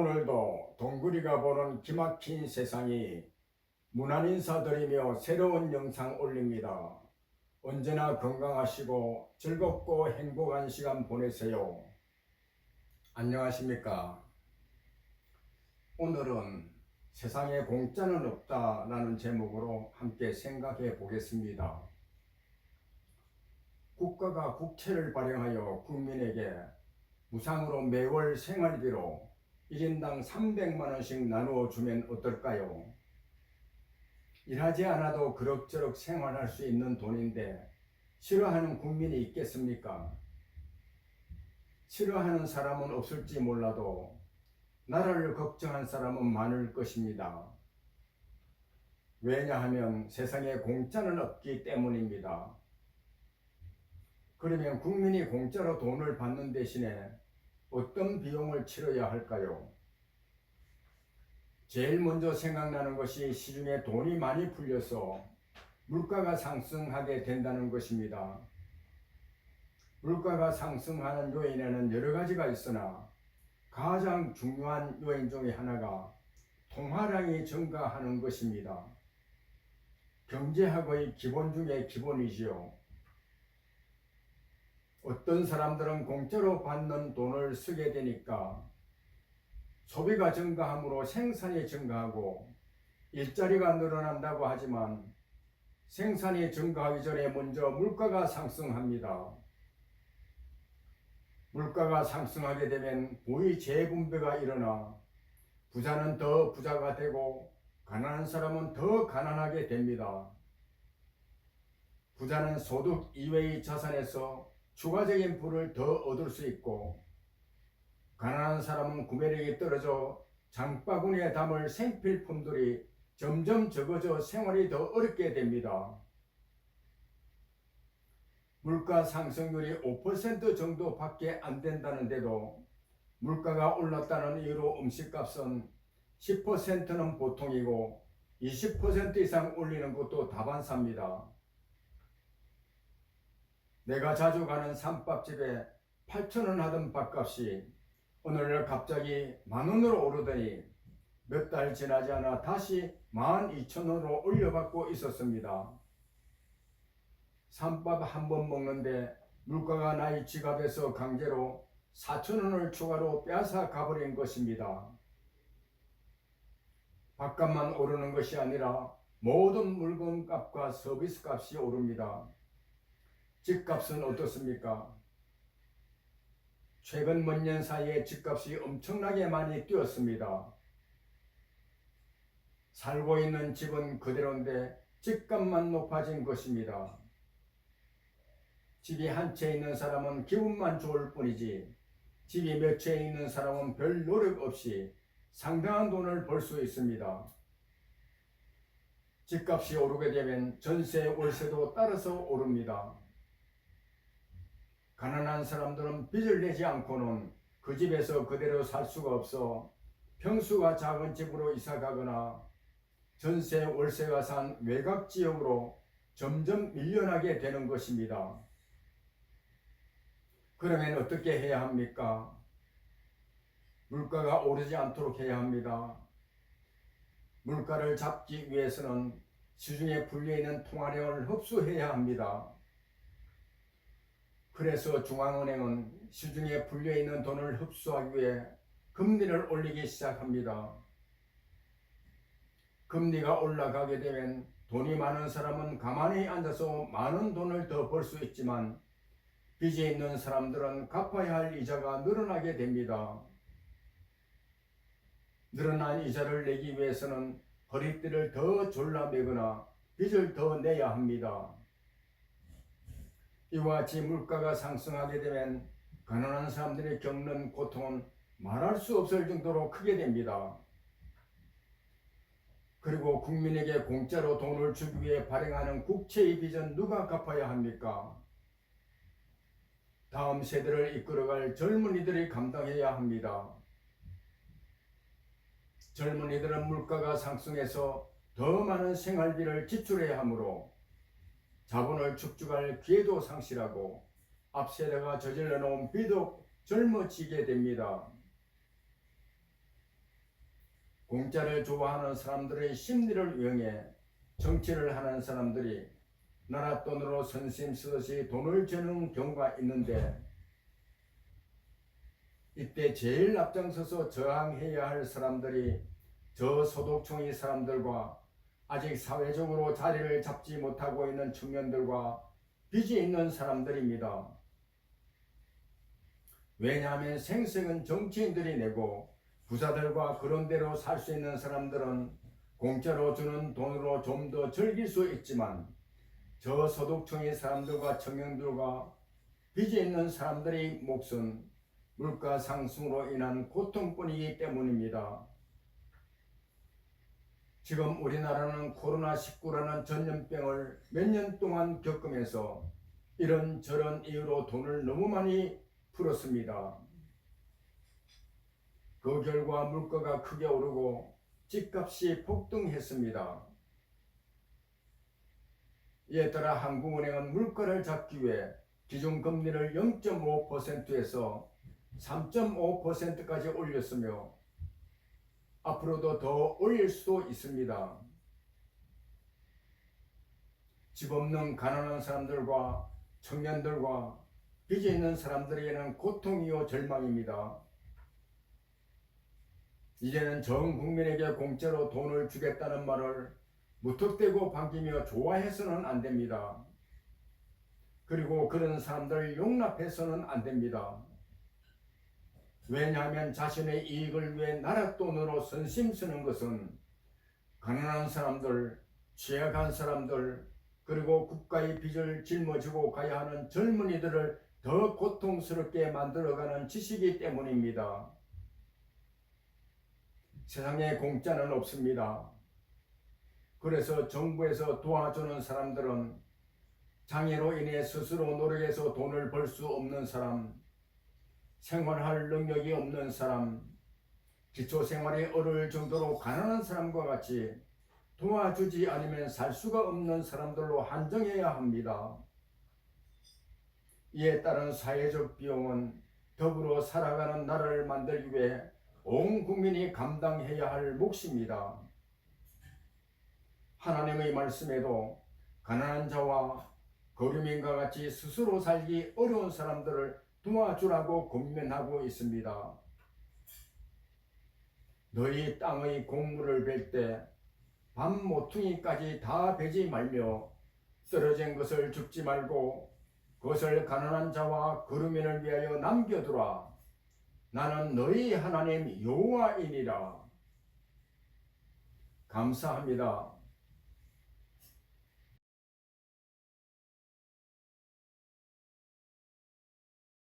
오늘도 동그리가 보는 기막힌 세상이 무난 인사드리며 새로운 영상 올립니다. 언제나 건강하시고 즐겁고 행복한 시간 보내세요. 안녕하십니까? 오늘은 세상에 공짜는 없다라는 제목으로 함께 생각해 보겠습니다. 국가가 국채를 발행하여 국민에게 무상으로 매월 생활비로 1인당 300만 원씩 나누어 주면 어떨까요? 일하지 않아도 그럭저럭 생활할 수 있는 돈인데 싫어하는 국민이 있겠습니까? 싫어하는 사람은 없을지 몰라도 나라를 걱정한 사람은 많을 것입니다. 왜냐하면 세상에 공짜는 없기 때문입니다. 그러면 국민이 공짜로 돈을 받는 대신에 어떤 비용을 치러야 할까요? 제일 먼저 생각나는 것이 시중에 돈이 많이 풀려서 물가가 상승하게 된다는 것입니다. 물가가 상승하는 요인에는 여러 가지가 있으나 가장 중요한 요인 중에 하나가 통화량이 증가하는 것입니다. 경제학의 기본 중에 기본이지요. 어떤 사람들은 공짜로 받는 돈을 쓰게 되니까 소비가 증가함으로 생산이 증가하고 일자리가 늘어난다고 하지만 생산이 증가하기 전에 먼저 물가가 상승합니다. 물가가 상승하게 되면 부의 재분배가 일어나 부자는 더 부자가 되고 가난한 사람은 더 가난하게 됩니다. 부자는 소득 이외의 자산에서 추가적인 부를 더 얻을 수 있고 가난한 사람은 구매력이 떨어져 장바구니에 담을 생필품들이 점점 적어져 생활이 더 어렵게 됩니다. 물가 상승률이 5% 정도밖에 안 된다는데도 물가가 올랐다는 이유로 음식값은 10%는 보통이고 20% 이상 올리는 것도 다반사입니다. 내가 자주 가는 삼밥집에 8,000원 하던 밥값이 오늘날 갑자기 10,000원으로 오르더니 몇 달 지나지 않아 다시 12,000원으로 올려받고 있었습니다. 삼밥 한 번 먹는데 물가가 나의 지갑에서 강제로 4,000원을 추가로 빼앗아 가버린 것입니다. 밥값만 오르는 것이 아니라 모든 물건값과 서비스값이 오릅니다. 집값은 어떻습니까? 최근 몇 년 사이에 집값이 엄청나게 많이 뛰었습니다. 살고 있는 집은 그대로인데 집값만 높아진 것입니다. 집이 한 채 있는 사람은 기분만 좋을 뿐이지 집이 몇 채 있는 사람은 별 노력 없이 상당한 돈을 벌 수 있습니다. 집값이 오르게 되면 전세, 월세도 따라서 오릅니다. 가난한 사람들은 빚을 내지 않고는 그 집에서 그대로 살 수가 없어 평수가 작은 집으로 이사 가거나 전세, 월세가 산 외곽 지역으로 점점 밀려나게 되는 것입니다. 그러면 어떻게 해야 합니까? 물가가 오르지 않도록 해야 합니다. 물가를 잡기 위해서는 시중에 풀려있는 통화량을 흡수해야 합니다. 그래서 중앙은행은 시중에 풀려있는 돈을 흡수하기 위해 금리를 올리기 시작합니다. 금리가 올라가게 되면 돈이 많은 사람은 가만히 앉아서 많은 돈을 더 벌 수 있지만 빚이 있는 사람들은 갚아야 할 이자가 늘어나게 됩니다. 늘어난 이자를 내기 위해서는 허리띠를 더 졸라매거나 빚을 더 내야 합니다. 이와 같이 물가가 상승하게 되면 가난한 사람들이 겪는 고통은 말할 수 없을 정도로 크게 됩니다. 그리고 국민에게 공짜로 돈을 주기 위해 발행하는 국채의 빚은 누가 갚아야 합니까? 다음 세대를 이끌어갈 젊은이들이 감당해야 합니다. 젊은이들은 물가가 상승해서 더 많은 생활비를 지출해야 하므로 자본을 축적할 기회도 상실하고 앞세대가 저질러 놓은 빚도 젊어지게 됩니다. 공짜를 좋아하는 사람들의 심리를 이용해 정치를 하는 사람들이 나라 돈으로 선심 쓰듯이 돈을 주는 경우가 있는데, 이때 제일 앞장서서 저항해야 할 사람들이 저소득층의 사람들과 아직 사회적으로 자리를 잡지 못하고 있는 청년들과 빚이 있는 사람들입니다. 왜냐하면 생색은 정치인들이 내고 부자들과 그런 대로 살 수 있는 사람들은 공짜로 주는 돈으로 좀 더 즐길 수 있지만, 저소득층의 사람들과 청년들과 빚이 있는 사람들의 몫은 물가 상승으로 인한 고통뿐이기 때문입니다. 지금 우리나라는 코로나19라는 전염병을 몇 년 동안 겪으면서 이런저런 이유로 돈을 너무 많이 풀었습니다. 그 결과 물가가 크게 오르고 집값이 폭등했습니다. 이에 따라 한국은행은 물가를 잡기 위해 기준금리를 0.5%에서 3.5%까지 올렸으며 앞으로도 더 올릴 수도 있습니다. 집 없는 가난한 사람들과 청년들과 빚이 있는 사람들에게는 고통이요 절망입니다. 이제는 전 국민에게 공짜로 돈을 주겠다는 말을 무턱대고 반기며 좋아해서는 안 됩니다. 그리고 그런 사람들을 용납해서는 안 됩니다. 왜냐하면 자신의 이익을 위해 나라 돈으로 선심 쓰는 것은 가난한 사람들, 취약한 사람들, 그리고 국가의 빚을 짊어지고 가야 하는 젊은이들을 더 고통스럽게 만들어가는 짓이기 때문입니다. 세상에 공짜는 없습니다. 그래서 정부에서 도와주는 사람들은 장애로 인해 스스로 노력해서 돈을 벌 수 없는 사람, 생활할 능력이 없는 사람, 기초생활이 어려울 정도로 가난한 사람과 같이 도와주지 않으면 살 수가 없는 사람들로 한정해야 합니다. 이에 따른 사회적 비용은 더불어 살아가는 나라를 만들기 위해 온 국민이 감당해야 할 몫입니다. 하나님의 말씀에도 가난한 자와 거류민과 같이 스스로 살기 어려운 사람들을 도와주라고 권면하고 있습니다. 너희 땅의 곡물을 벨 때 밤 모퉁이까지 다 베지 말며 떨어진 것을 줍지 말고 그것을 가난한 자와 거류민을 위하여 남겨두라. 나는 너희 하나님 여호와이니라. 감사합니다.